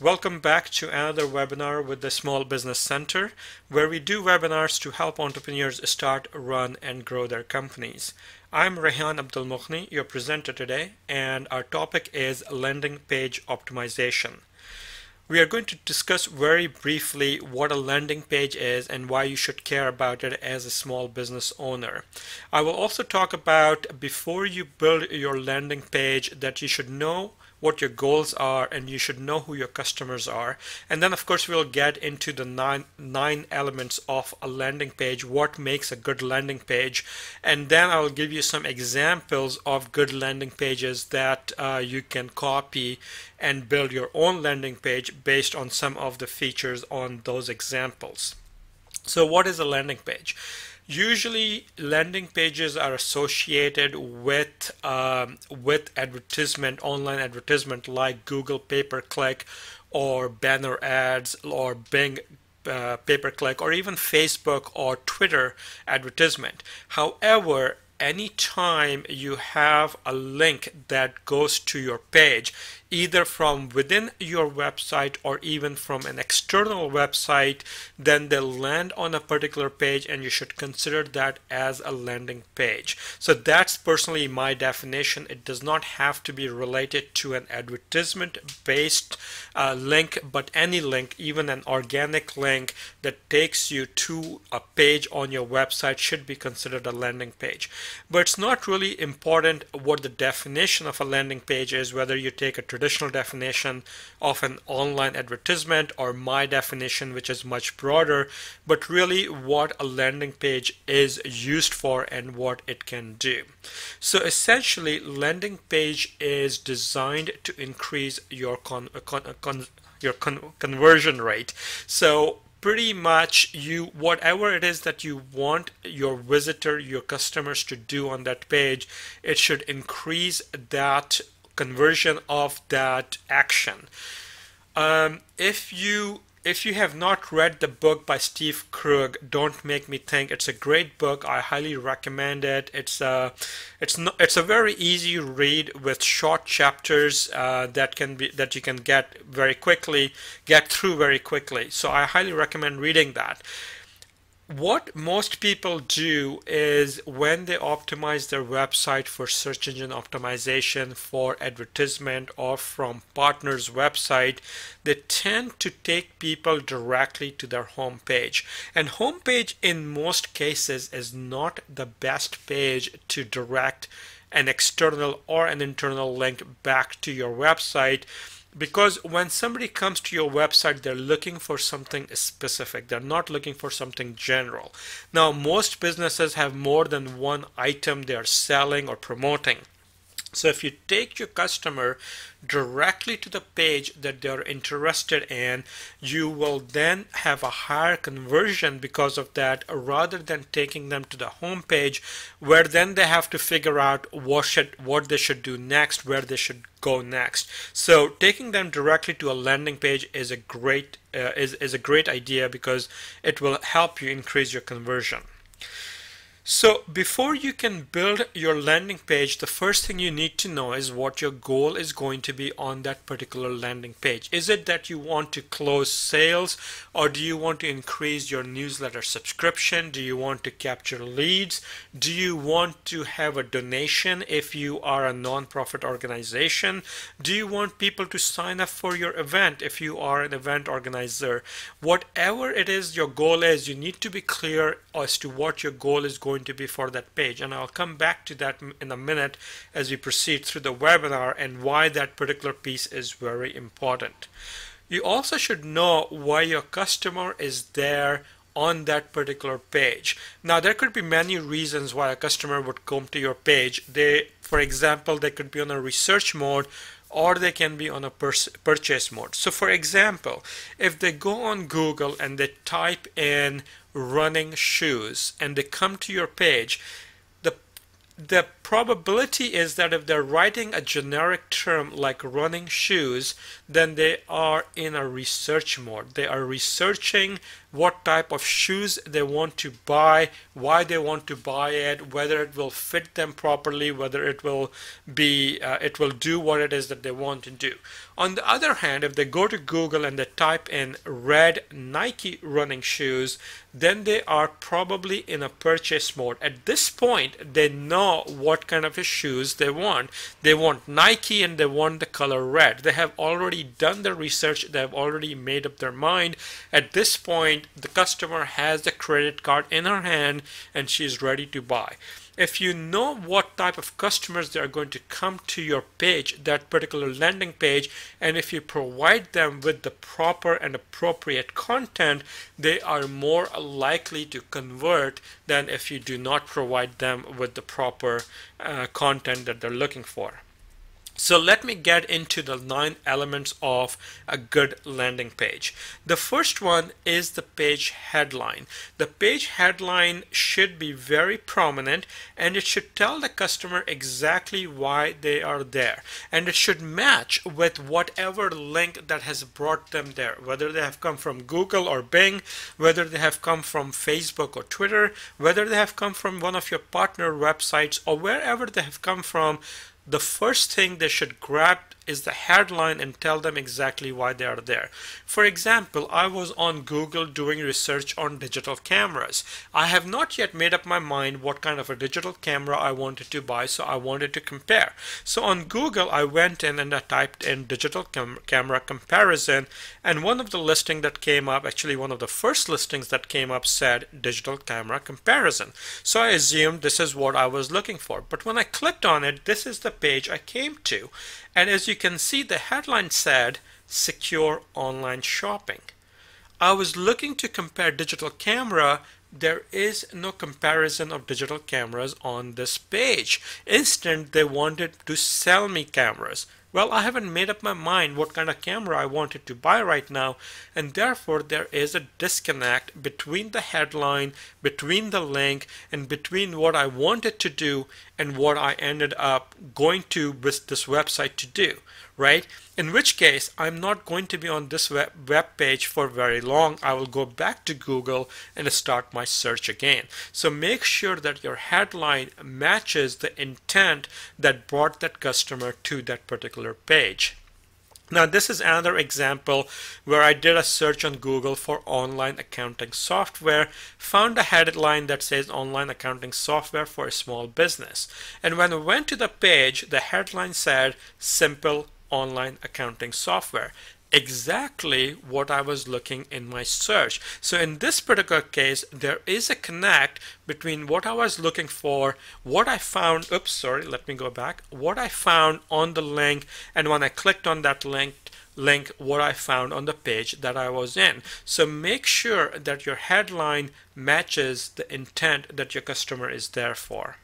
Welcome back to another webinar with the Small Business Center, where we do webinars to help entrepreneurs start, run, and grow their companies. I'm Rehan Abdul Mukhni, your presenter today, and our topic is landing page optimization. We are going to discuss very briefly what a landing page is and why you should care about it as a small business owner. I will also talk about, before you build your landing page, that you should know what your goals are and you should know who your customers are. And then of course we'll get into the nine elements of a landing page, what makes a good landing page, and then I will give you some examples of good landing pages that you can copy and build your own landing page based on some of the features on those examples. So what is a landing page? Usually landing pages are associated with advertisement, online advertisement like Google pay-per-click or banner ads or Bing pay-per-click or even Facebook or Twitter advertisement. However, anytime you have a link that goes to your page, either from within your website or even from an external website, then they'll land on a particular page and you should consider that as a landing page. So that's personally my definition. It does not have to be related to an advertisement based link, but any link, even an organic link that takes you to a page on your website, should be considered a landing page. But it's not really important what the definition of a landing page is, whether you take a traditional definition of an online advertisement or my definition, which is much broader, but really what a landing page is used for and what it can do. So essentially, landing page is designed to increase your conversion rate. So pretty much whatever it is that you want your visitor, your customers to do on that page, it should increase that conversion of that action. If you have not read the book by Steve Krug, Don't Make Me Think, it's a great book. I highly recommend it. It's a very easy read with short chapters that you can get through very quickly. So I highly recommend reading that. What most people do is when they optimize their website for search engine optimization, for advertisement, or from partners' website, they tend to take people directly to their home page. And home page in most cases is not the best page to direct an external or an internal link back to your website. Because when somebody comes to your website, they're looking for something specific. They're not looking for something general. Now, most businesses have more than one item they are selling or promoting. So if you take your customer directly to the page that they're interested in, you will then have a higher conversion because of that, rather than taking them to the home page where then they have to figure out what they should do next, where they should go next. So taking them directly to a landing page is a great idea because it will help you increase your conversion. So before you can build your landing page, the first thing you need to know is what your goal is going to be on that particular landing page. Is it that you want to close sales, or do you want to increase your newsletter subscription? Do you want to capture leads? Do you want to have a donation if you are a non-profit organization? Do you want people to sign up for your event if you are an event organizer? Whatever it is your goal is, you need to be clear as to what your goal is going to be for that page, and I'll come back to that in a minute as we proceed through the webinar and why that particular piece is very important. You also should know why your customer is there on that particular page. Now, there could be many reasons why a customer would come to your page. For example, they could be on a research mode, or they can be on a purchase mode. So for example, if they go on Google and they type in running shoes and they come to your page, the probability is that if they're writing a generic term like running shoes, then they are in a research mode. They are researching what type of shoes they want to buy, why they want to buy it, whether it will fit them properly, whether it will do what it is that they want to do. On the other hand, if they go to Google and they type in red Nike running shoes, then they are probably in a purchase mode. At this point, they know what kind of shoes they want. They want Nike and they want the color red. They have already done the research. They have already made up their mind. At this point, the customer has the credit card in her hand and she's ready to buy. If you know what type of customers they are going to come to your page, that particular landing page, and if you provide them with the proper and appropriate content, they are more likely to convert than if you do not provide them with the proper content that they're looking for. So let me get into the 9 elements of a good landing page. The first one is the page headline. The page headline should be very prominent and it should tell the customer exactly why they are there. And it should match with whatever link that has brought them there, whether they have come from Google or Bing, whether they have come from Facebook or Twitter, whether they have come from one of your partner websites, or wherever they have come from. The first thing they should grab is the headline and tell them exactly why they are there. For example, I was on Google doing research on digital cameras. I have not yet made up my mind what kind of a digital camera I wanted to buy, so I wanted to compare. So on Google, I went in and I typed in digital camera comparison, and one of the listings that came up, actually one of the first listings that came up, said digital camera comparison. So I assumed this is what I was looking for. But when I clicked on it, this is the page I came to. And as you can see, the headline said secure online shopping. I was looking to compare digital camera. There is no comparison of digital cameras on this page. Instead, they wanted to sell me cameras. Well, I haven't made up my mind what kind of camera I wanted to buy right now, and therefore there is a disconnect between the headline, between the link, and between what I wanted to do and what I ended up going to this website to do, right? In which case, I'm not going to be on this web page for very long. I will go back to Google and start my search again. So make sure that your headline matches the intent that brought that customer to that particular page. Now this is another example where I did a search on Google for online accounting software, found a headline that says online accounting software for a small business. And when I went to the page, the headline said simple online accounting software. Exactly what I was looking in my search. So in this particular case, there is a connect between what I was looking for, what I found, let me go back, what I found on the link, and when I clicked on that link, what I found on the page that I was in. So make sure that your headline matches the intent that your customer is there for.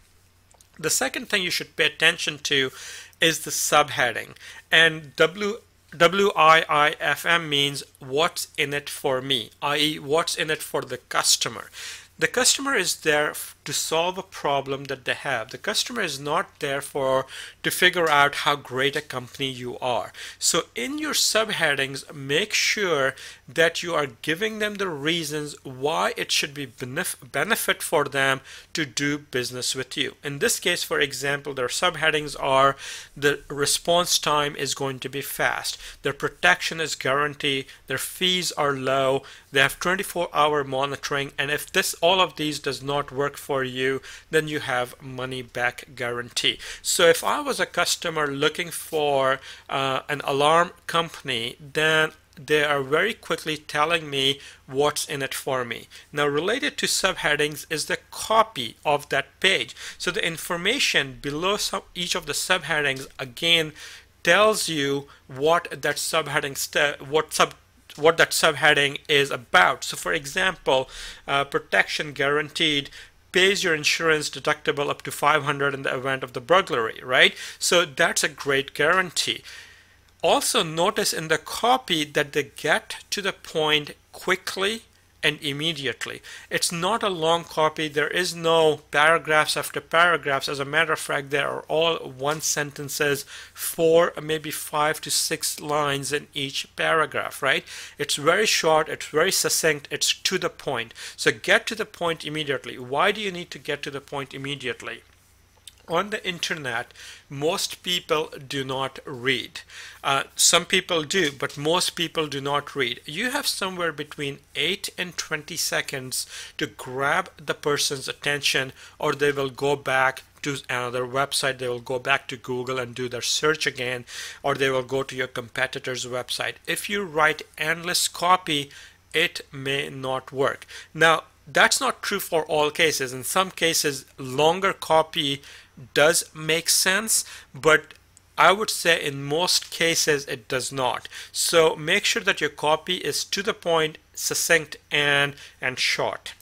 The second thing you should pay attention to is the subheading. And WIIFM means what's in it for me, i.e. what's in it for the customer. The customer is there to solve a problem that they have. The customer is not there to figure out how great a company you are. So in your subheadings, make sure that you are giving them the reasons why it should be benefit for them to do business with you. In this case, for example, their subheadings are: the response time is going to be fast, their protection is guaranteed, their fees are low, they have 24-hour monitoring, and if all of these does not work for you, then you have money back guarantee. So if I was a customer looking for an alarm company, then they are very quickly telling me what's in it for me. Now, related to subheadings is the copy of that page. So the information below each of the subheadings again tells you what that subheading what that subheading is about. So for example, protection guaranteed pays your insurance deductible up to $500 in the event of the burglary, right? So that's a great guarantee. Also notice in the copy that they get to the point quickly and immediately. It's not a long copy. There is no paragraphs after paragraphs. As a matter of fact, there are all one sentences, 4, maybe 5 to 6 lines in each paragraph, right? It's very short, it's very succinct, it's to the point. So get to the point immediately. Why do you need to get to the point immediately? On the internet, most people do not read. Some people do, but most people do not read. You have somewhere between 8 and 20 seconds to grab the person's attention, or they will go back to another website, they will go back to Google and do their search again, or they will go to your competitor's website. If you write endless copy, it may not work. Now, that's not true for all cases. In some cases, longer copy does make sense, but I would say in most cases it does not. So make sure that your copy is to the point, succinct, and short.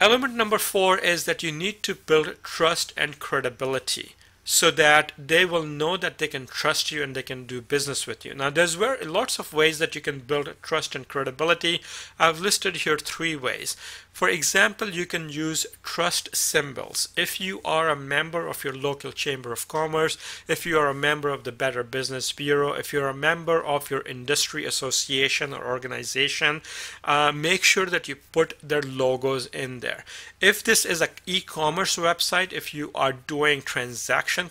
Element number 4 is that you need to build trust and credibility, so that they will know that they can trust you and they can do business with you. Now, there's lots of ways that you can build trust and credibility. I've listed here 3 ways. For example, you can use trust symbols. If you are a member of your local chamber of commerce, if you are a member of the Better Business Bureau, if you're a member of your industry association or organization, make sure that you put their logos in there. If this is an e-commerce website, if you are doing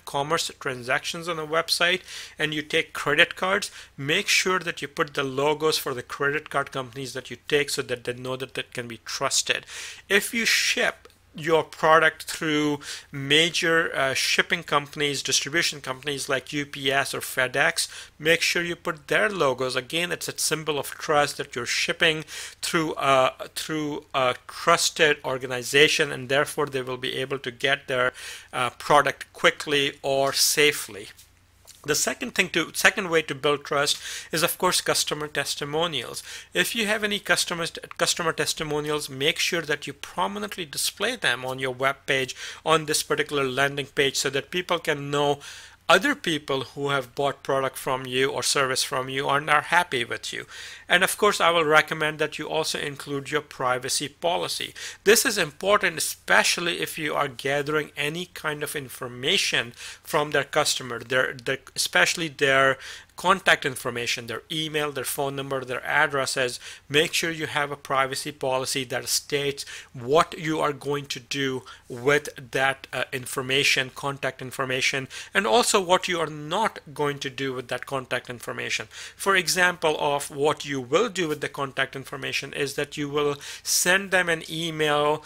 commerce transactions on a website and you take credit cards, make sure that you put the logos for the credit card companies that you take, so that they know that it can be trusted. If you ship your product through major shipping companies, distribution companies like UPS or FedEx, make sure you put their logos. Again, it's a symbol of trust that you're shipping through a trusted organization, and therefore they will be able to get their product quickly or safely. The second way to build trust is, of course, customer testimonials. If you have any customer testimonials, make sure that you prominently display them on your web page, on this particular landing page, so that people can know other people who have bought product from you or service from you and are happy with you. And of course, I will recommend that you also include your privacy policy. This is important, especially if you are gathering any kind of information from their customer, especially their contact information, their email, their phone number, their addresses. Make sure you have a privacy policy that states what you are going to do with that information, contact information, and also what you are not going to do with that contact information. For example, of what you will do with the contact information is that you will send them an email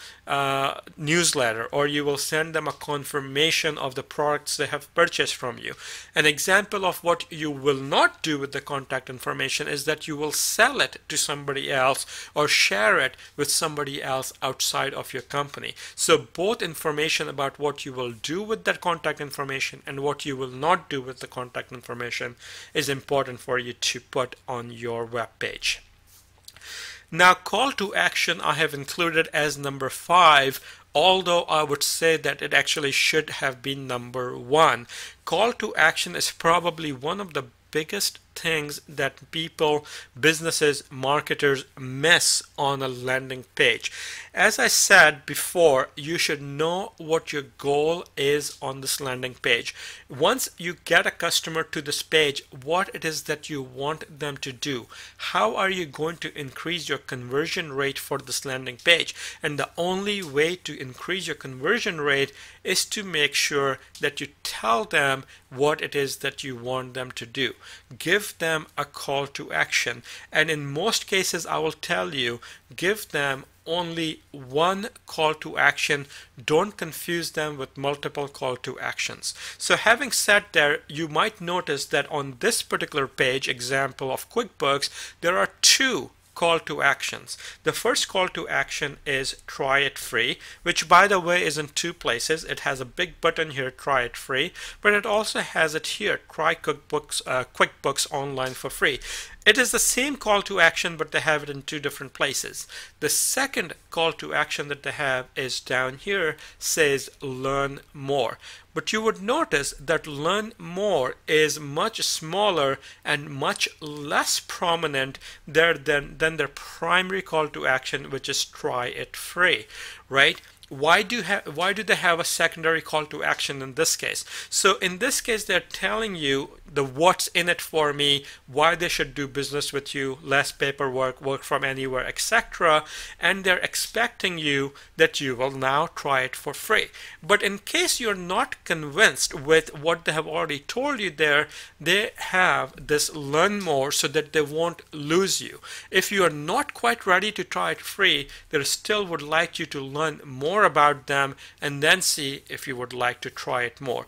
newsletter, or you will send them a confirmation of the products they have purchased from you. An example of what you will not do with the contact information is that you will sell it to somebody else or share it with somebody else outside of your company. So both information about what you will do with that contact information and what you will not do with the contact information is important for you to put on your web page. Now, call to action I have included as number 5, although I would say that it actually should have been number 1. Call to action is probably one of the biggest things that people, businesses, marketers miss on a landing page. As I said before, you should know what your goal is on this landing page. Once you get a customer to this page, what it is that you want them to do. How are you going to increase your conversion rate for this landing page? And the only way to increase your conversion rate is to make sure that you tell them what it is that you want them to do. Give them a call to action, and in most cases I will tell you, give them only one call to action. Don't confuse them with multiple call to actions. So having said that, you might notice that on this particular page example of QuickBooks, there are 2 call to actions. The first call to action is try it free, which by the way is in 2 places. It has a big button here, try it free, but it also has it here, try QuickBooks online for free. It is the same call to action, but they have it in 2 different places. The second call to action that they have is down here, says learn more. but you would notice that learn more is much smaller and much less prominent there than their primary call to action, which is try it free, right? Why do they have a secondary call to action in this case? So in this case, they're telling you the what's in it for me, why they should do business with you, less paperwork, work from anywhere, etc. And they're expecting you that you will now try it for free. But in case you're not convinced with what they have already told you there, they have this learn more so that they won't lose you. If you are not quite ready to try it free, they still would like you to learn more about them and then see if you would like to try it more.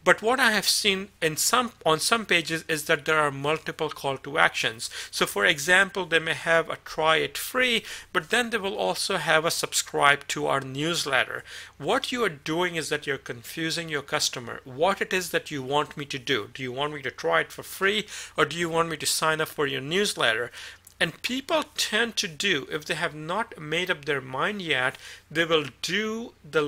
But what I have seen on some pages is that there are multiple call to actions. So for example, they may have a try it free, but then they will also have a subscribe to our newsletter. What you are doing is that you're confusing your customer. What it is that you want me to do? Do you want me to try it for free, or do you want me to sign up for your newsletter? And people tend to do, if they have not made up their mind yet, they will do the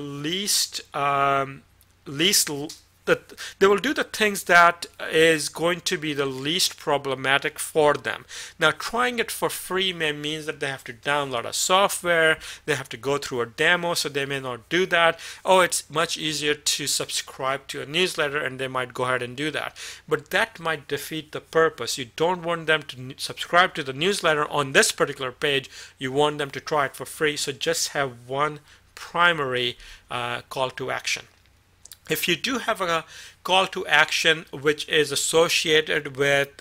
they will do the things that is going to be the least problematic for them. Now, trying it for free may mean that they have to download a software, they have to go through a demo, so they may not do that. Oh, it's much easier to subscribe to a newsletter, and they might go ahead and do that. But that might defeat the purpose. You don't want them to subscribe to the newsletter on this particular page. You want them to try it for free, so just have one primary call to action. If you do have a call to action which is associated with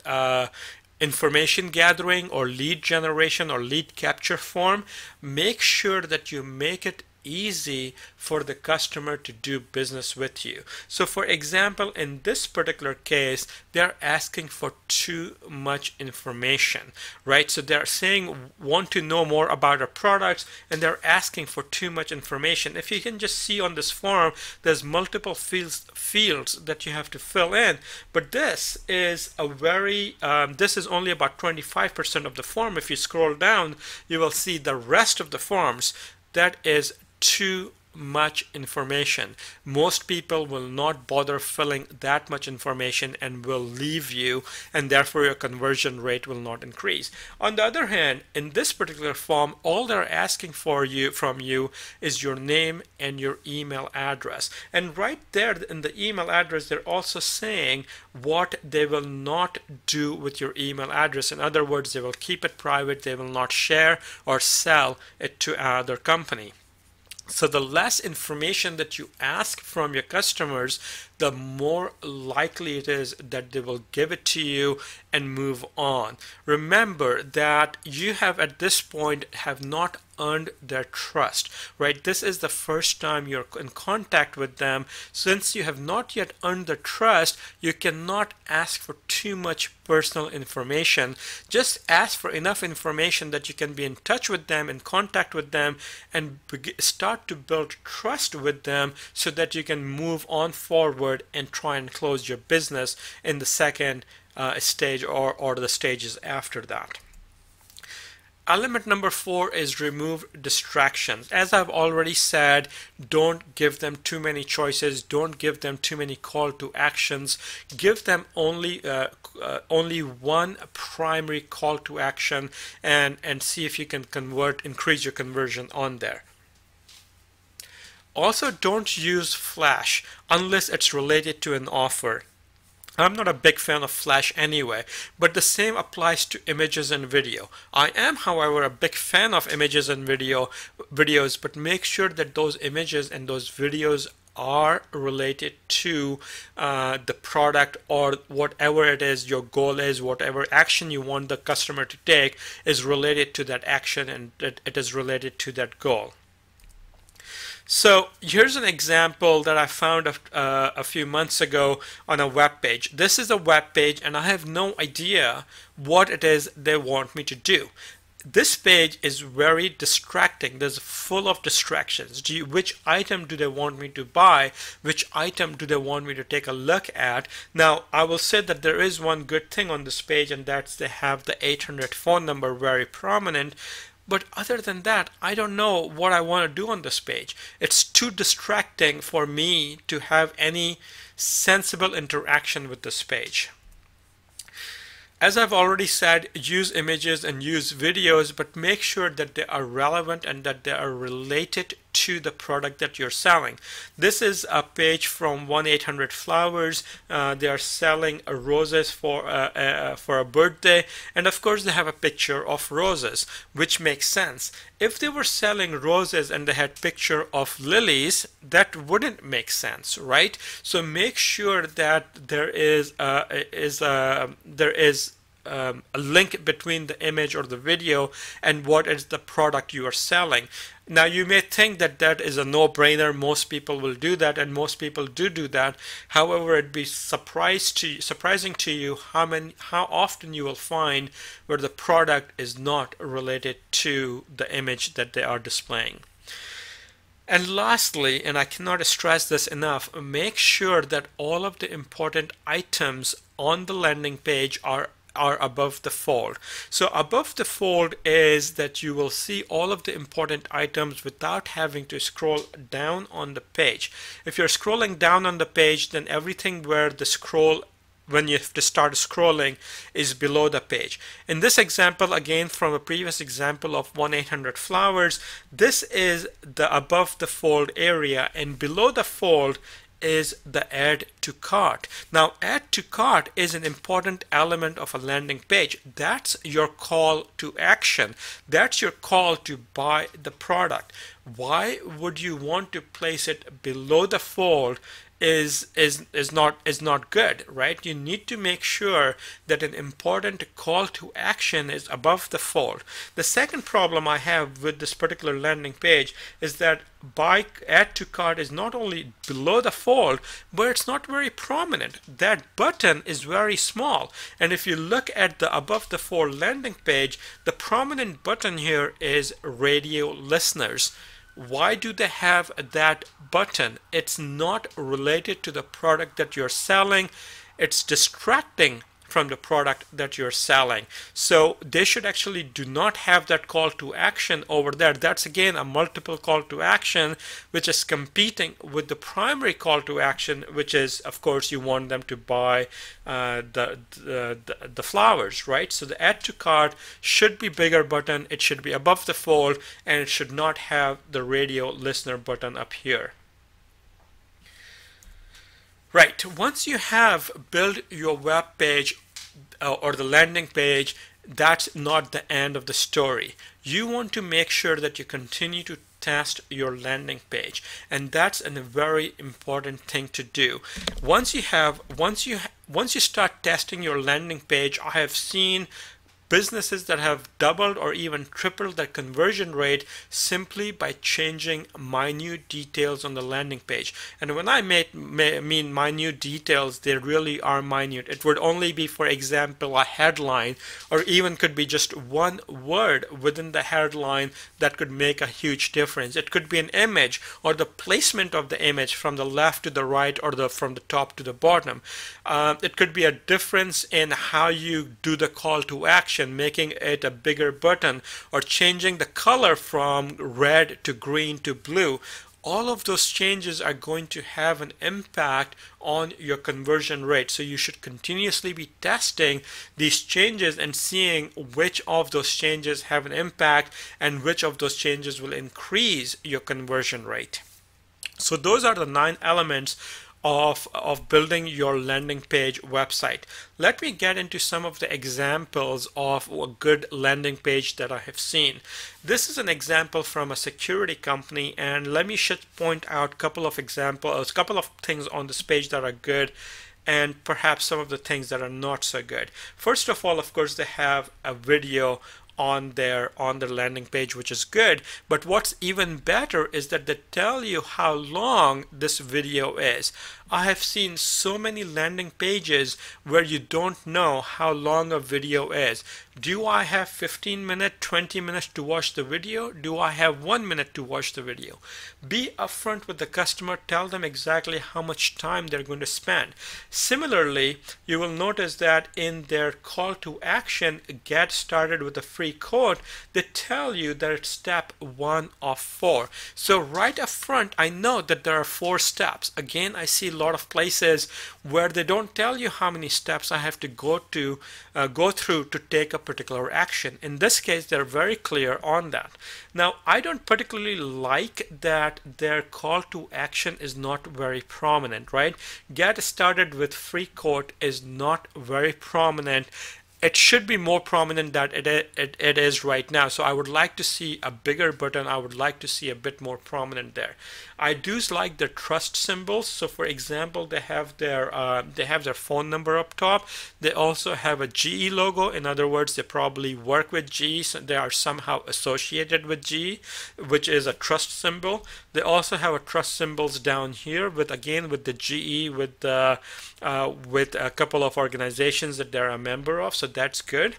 information gathering or lead generation or lead capture form, make sure that you make it easy for the customer to do business with you. So for example, in this particular case, they're asking for too much information, right? So they're saying want to know more about our products, and they're asking for too much information. If you can just see on this form, there's multiple fields that you have to fill in, but this is a very this is only about 25% of the form. If you scroll down, you will see the rest of the forms. That is too much information. Most people will not bother filling that much information and will leave you, and therefore your conversion rate will not increase. On the other hand, in this particular form, all they're asking from you is your name and your email address. And right there in the email address, they're also saying what they will not do with your email address. In other words, they will keep it private. They will not share or sell it to another company. So the less information that you ask from your customers, the more likely it is that they will give it to you and move on. Remember that you have at this point have not earned their trust, right? This is the first time you're in contact with them. Since you have not yet earned the trust, you cannot ask for too much personal information. Just ask for enough information that you can be in touch with them, in contact with them, and start to build trust with them so that you can move on forward and try and close your business in the second stage or the stages after that. Element number 4 is remove distractions. As I've already said, don't give them too many choices. Don't give them too many call to actions. Give them only one primary call to action, and see if you can increase your conversion on there. Also, don't use Flash unless it's related to an offer. I'm not a big fan of Flash anyway, but the same applies to images and video. I am, however, a big fan of images and videos, but make sure that those images and those videos are related to the product or whatever it is your goal is. Whatever action you want the customer to take is related to that action, and it is related to that goal. So here's an example that I found a few months ago on a web page. This is a web page, and I have no idea what it is they want me to do. This page is very distracting. There's full of distractions. Which item do they want me to buy? Which item do they want me to take a look at? Now, I will say that there is one good thing on this page, and that's they have the 800 phone number very prominent. but other than that, I don't know what I want to do on this page. It's too distracting for me to have any sensible interaction with this page. As I've already said, use images and use videos, but make sure that they are relevant and that they are related to the product that you're selling. This is a page from 1-800-Flowers. They are selling roses for a birthday, and of course they have a picture of roses, which makes sense. If they were selling roses and they had picture of lilies, that wouldn't make sense, right? So make sure that there is a link between the image or the video and what is the product you are selling. Now you may think that that is a no-brainer. Most people will do that, and most people do that. However, it'd be surprising to you how often you will find where the product is not related to the image that they are displaying. And lastly, and I cannot stress this enough, make sure that all of the important items on the landing page are above the fold. So above the fold is that you will see all of the important items without having to scroll down on the page. If you're scrolling down on the page, then everything where the scroll, when you have to start scrolling, is below the page. In this example, again from a previous example of 1-800-Flowers, this is the above the fold area, and below the fold is the add to cart. Now add to cart is an important element of a landing page. That's your call to action. That's your call to buy the product. Why would you want to place it below the fold is not good, right? You need to make sure that an important call to action is above the fold. The second problem I have with this particular landing page is that add to cart is not only below the fold, but it's not very prominent. That button is very small, and if you look at the above the fold landing page, the prominent button here is radio listeners. Why do they have that button? It's not related to the product that you're selling. It's distracting from the product that you're selling. So they should actually do not have that call to action over there. That's again a multiple call to action, which is competing with the primary call to action, which is, of course, you want them to buy the flowers, right? So the add to cart should be bigger button. It should be above the fold, and it should not have the radio listener button up here. Right, once you have built your web page or the landing page, that's not the end of the story. You want to make sure that you continue to test your landing page, and that's a very important thing to do. Once you start testing your landing page, I have seen businesses that have doubled or even tripled their conversion rate simply by changing minute details on the landing page. And when I mean minute details, they really are minute. It would only be, for example, a headline, or even could be just one word within the headline that could make a huge difference. It could be an image, or the placement of the image from the left to the right, or from the top to the bottom. It could be a difference in how you do the call to action, making it a bigger button, or changing the color from red to green to blue. All of those changes are going to have an impact on your conversion rate. So you should continuously be testing these changes and seeing which of those changes have an impact and which of those changes will increase your conversion rate. So those are the 9 elements of building your landing page website. Let me get into some of the examples of a good landing page that I have seen. This is an example from a security company, and let me just point out a couple of examples, a couple of things on this page that are good, and perhaps some of the things that are not so good. First of all, of course, they have a video on their landing page, which is good, but what's even better is that they tell you how long this video is. I have seen so many landing pages where you don't know how long a video is. Do I have 15 minutes, 20 minutes to watch the video? Do I have 1 minute to watch the video? Be upfront with the customer. Tell them exactly how much time they're going to spend. Similarly, you will notice that in their call to action, get started with a free free quote, they tell you that it's step 1 of 4. So right up front, I know that there are 4 steps. Again, I see a lot of places where they don't tell you how many steps I have to go through to take a particular action. In this case, they're very clear on that. Now, I don't particularly like that their call to action is not very prominent, right? Get started with free quote is not very prominent. It should be more prominent than it is right now. So I would like to see a bigger button. I would like to see a bit more prominent there. I do like the trust symbols. So for example, they have their phone number up top. They also have a GE logo. In other words, they probably work with GE. So they are somehow associated with GE, which is a trust symbol. They also have a trust symbols down here with the GE with a couple of organizations that they're a member of. So that's good.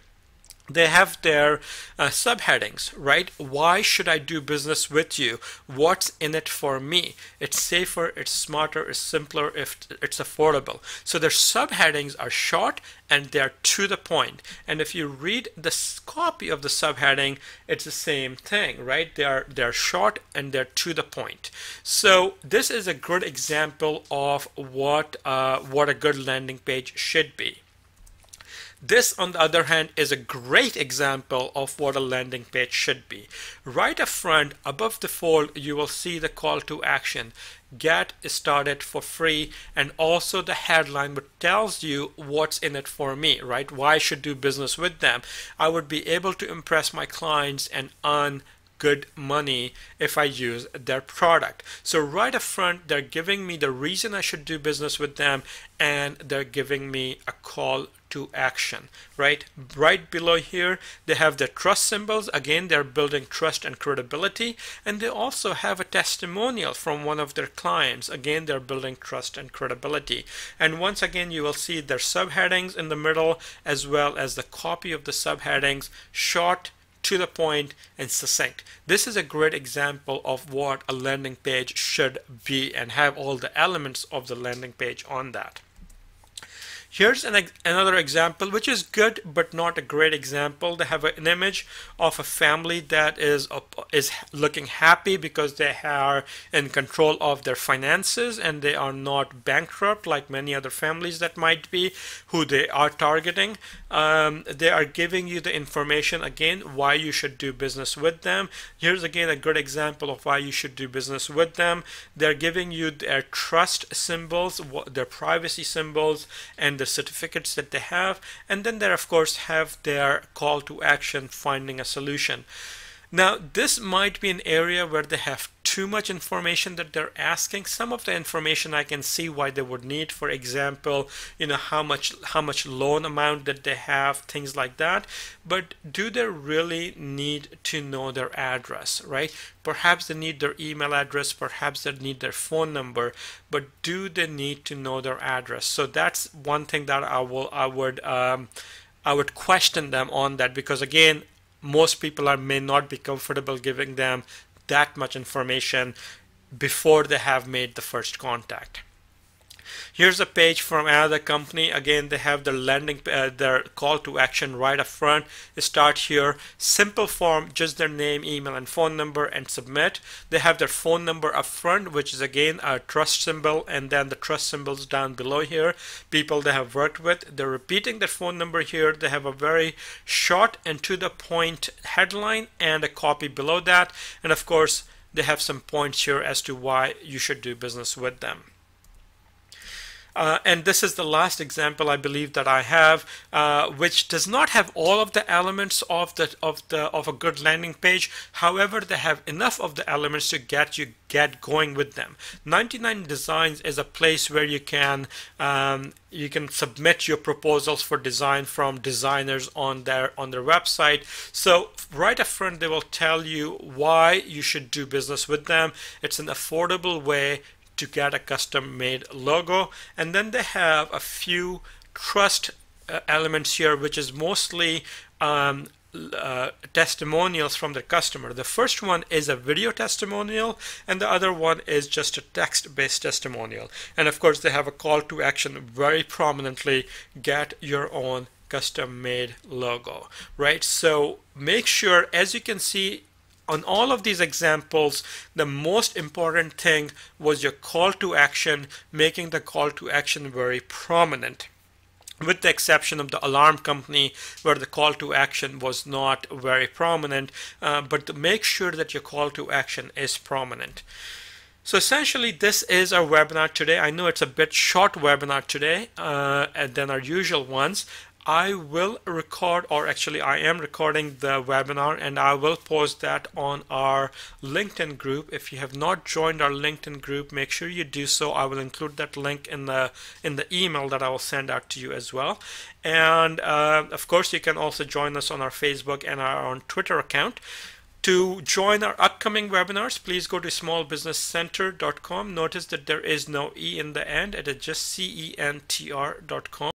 They have their subheadings, right? Why should I do business with you? What's in it for me? It's safer, it's smarter, it's simpler, if it's affordable. So their subheadings are short and they're to the point. And if you read the copy of the subheading, it's the same thing, right? They're short and they're to the point. So this is a good example of what a good landing page should be. This, on the other hand, is a great example of what a landing page should be. Right up front, above the fold, you will see the call to action. Get started for free, and also the headline which tells you what's in it for me, right? Why I should do business with them. I would be able to impress my clients and earn good money if I use their product. So right up front, they're giving me the reason I should do business with them, and they're giving me a call to action, right? Right below here, they have the trust symbols. Again, they're building trust and credibility, and they also have a testimonial from one of their clients. Again, they're building trust and credibility. And once again, you will see their subheadings in the middle, as well as the copy of the subheadings, short, to the point, and succinct. This is a great example of what a landing page should be and have all the elements of the landing page on that. Here's another example, which is good but not a great example. They have an image of a family that is looking happy because they are in control of their finances and they are not bankrupt like many other families that might be who they are targeting. They are giving you the information again why you should do business with them. Here's again a good example of why you should do business with them. They're giving you their trust symbols, their privacy symbols, and the certificates that they have, and then they of course have their call to action, finding a solution. Now this might be an area where they have too much information that they're asking. Some of the information I can see why they would need, for example, how much loan amount that they have, things like that. But do they really need to know their address, right? Perhaps they need their email address, perhaps they need their phone number, but do they need to know their address? So that's one thing that I would question them on that, because again, most people may not be comfortable giving them that much information before they have made the first contact. Here's a page from another company. Again, they have their call to action right up front. They start here, simple form, just their name, email, and phone number, and submit. They have their phone number up front, which is again a trust symbol, and then the trust symbols down below here, people they have worked with. They're repeating their phone number here. They have a very short and to the point headline and a copy below that, and of course they have some points here as to why you should do business with them. And this is the last example I believe that I have, which does not have all of the elements of a good landing page. However, they have enough of the elements to get going with them. 99 Designs is a place where you can submit your proposals for design from designers on their website. So right up front, they will tell you why you should do business with them. It's an affordable way to get a custom made logo, and then they have a few trust elements here, which is mostly testimonials from the customer. The first one is a video testimonial, and the other one is just a text-based testimonial. And of course, they have a call to action very prominently: get your own custom made logo, right? So make sure, as you can see on all of these examples, the most important thing was your call to action, making the call to action very prominent, with the exception of the alarm company where the call to action was not very prominent, but to make sure that your call to action is prominent. So essentially this is our webinar today. I know it's a bit short webinar today than our usual ones. I will record, or actually I am recording the webinar, and I will post that on our LinkedIn group. If you have not joined our LinkedIn group, make sure you do so. I will include that link in the email that I will send out to you as well. And of course you can also join us on our Facebook and our own Twitter account. To join our upcoming webinars, please go to smallbusinesscenter.com. Notice that there is no E in the end. It is just CENTR.com.